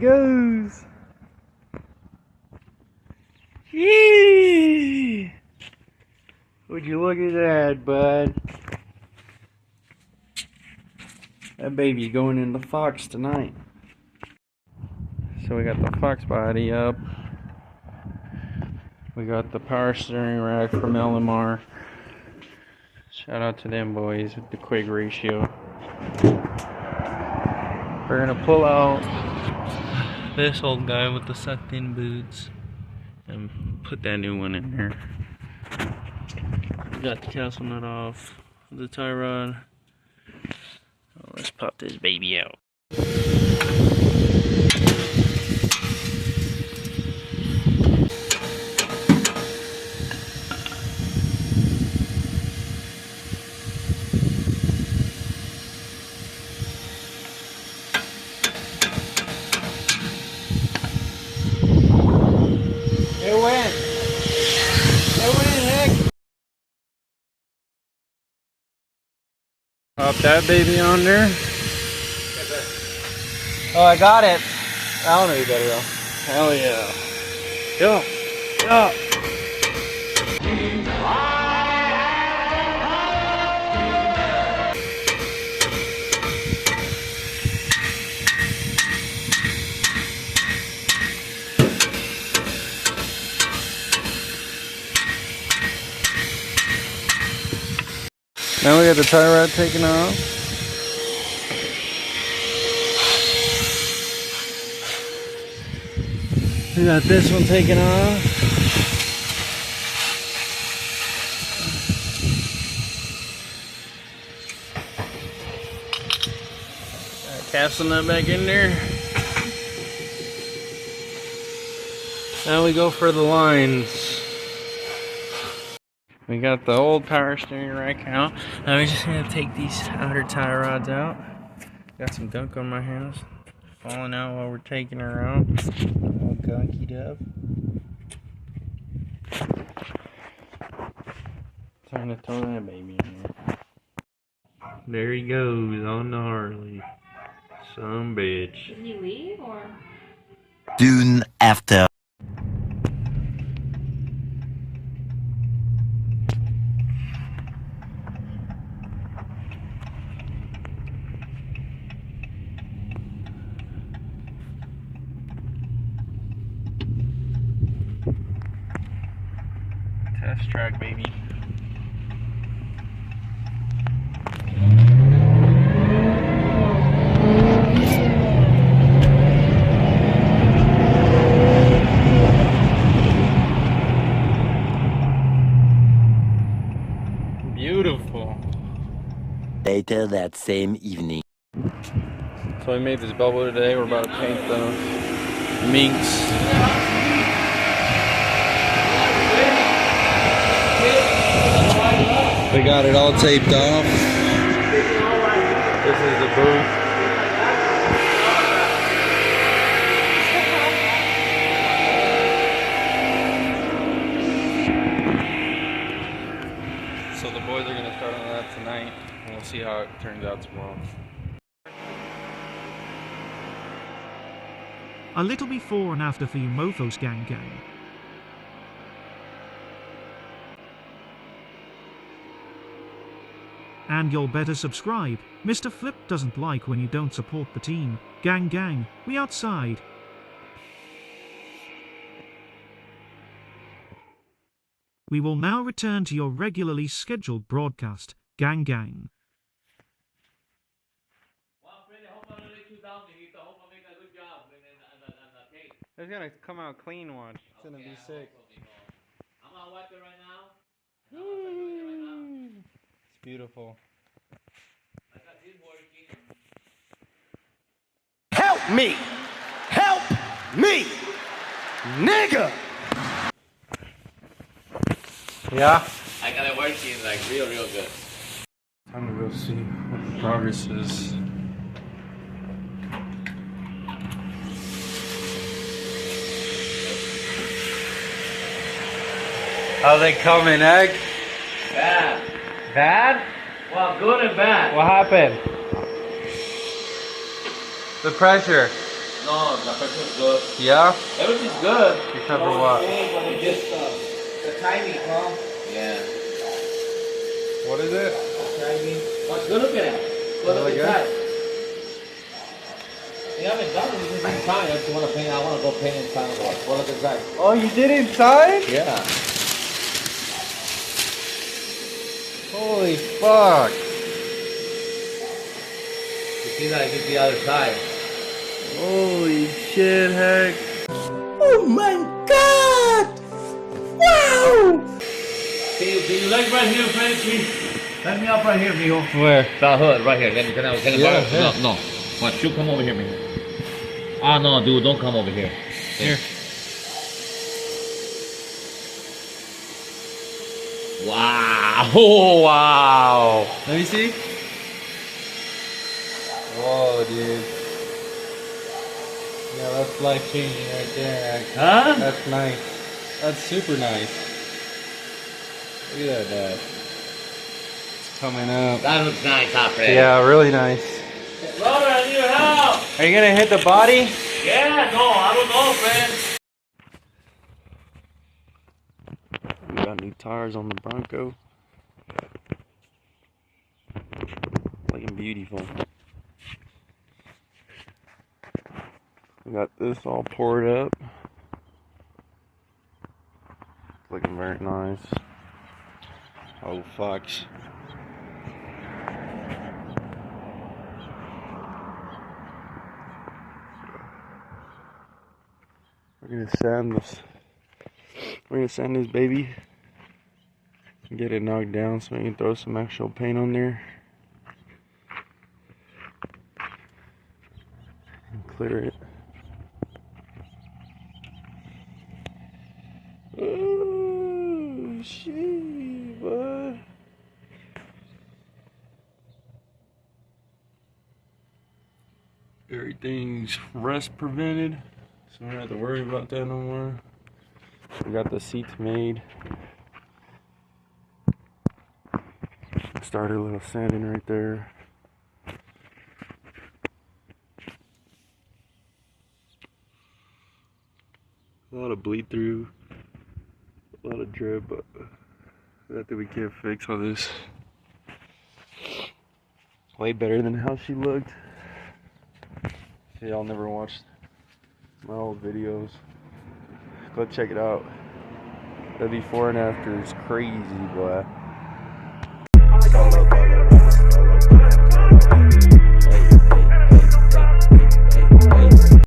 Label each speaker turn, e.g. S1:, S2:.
S1: goes. Yee! Would you look at that, bud? That baby's going in the Fox tonight. So we got the Fox body up. We got the power steering rack from LMR. Shout out to them boys with the quick ratio. We're gonna pull out this old guy with the sucked in boots and put that new one in there. Got the castle nut off the tie rod. Let's pop this baby out. Pop that baby on there. Oh, I got it. I don't know you better though. Hell yeah. Yo. Yo. Now we got the tie rod taken off. We got this one taken off. Casting that back in there. Now we go for the lines. We got the old power steering rack out. Now we're just gonna take these outer tie rods out. Got some gunk on my hands. Falling out while we're taking her out. All gunkied up. Time to throw that baby in there. There he goes on the Harley. Some bitch.
S2: Did he leave or?
S3: Soon after.
S1: Test track, baby. Beautiful.
S3: Later that same evening.
S1: So we made this bubble today. We're about to paint the MINX. We got it all taped off. This is the booth. So the boys are going to start on that tonight, and we'll see how it turns out tomorrow.
S4: A little before and after for you mofos, gang gang. And you'll better subscribe. Mr. Flip doesn't like when you don't support the team. Gang gang, we outside. We will now return to your regularly scheduled broadcast. Gang gang.
S1: It's gonna come out clean, watch. It's gonna be sick.
S2: I'm gonna wipe it right now.
S1: It's beautiful.
S5: Help me! Help me! Nigga!
S1: Yeah?
S2: I got it working like real good.
S1: Time to go see what the progress is. How's it coming, Egg?
S2: Bad.
S1: Bad?
S2: Well, good and bad.
S1: What happened? The pressure.
S2: No, the pressure's good.
S1: Yeah?
S2: Everything's good.
S1: Except for what?
S2: When it just, the timing, huh? Yeah.
S1: What is it?
S2: The timing. What's good looking at? Go look
S1: Really good?
S2: inside. You haven't done it this inside. I just want to paint. I want to go paint inside. Go look inside.
S1: Oh, you did inside?
S2: Yeah.
S1: Holy fuck.
S2: You see that? I get the other side.
S1: Holy shit, heck.
S5: Oh my God! Wow!
S2: See you like right here, Frankie? Let me up right here, mijo.
S1: Where?
S2: The hood, right here. Let me take
S1: Yeah,
S2: it.
S1: yeah.
S2: No. What? You come over here, mijo. Ah, no, dude, don't come over here.
S1: Here.
S2: Wow! Oh, wow!
S1: Let me see. Whoa, dude. Yeah, that's life changing right there.
S2: Huh?
S1: That's nice. That's super nice. Look at that, Dad. It's coming up.
S2: That looks nice, huh, Fred?
S1: Yeah, really nice.
S2: Brother, I need your help!
S1: Are you gonna hit the body?
S2: Yeah, no, I don't know, Fred.
S1: We got new tires on the Bronco. Looking beautiful. We got this all poured up. Looking very nice. Oh, fucks. We're gonna sand this. We're gonna sand this baby. Get it knocked down so we can throw some actual paint on there. And clear it. Oh, shit, bud. Everything's rust prevented, so we don't have to worry about that no more. We got the seats made. Started a little sanding right there. A lot of bleed through, a lot of drip, but nothing we can't fix on this. Way better than how she looked. If y'all never watched my old videos, go check it out. The before and after is crazy, boy.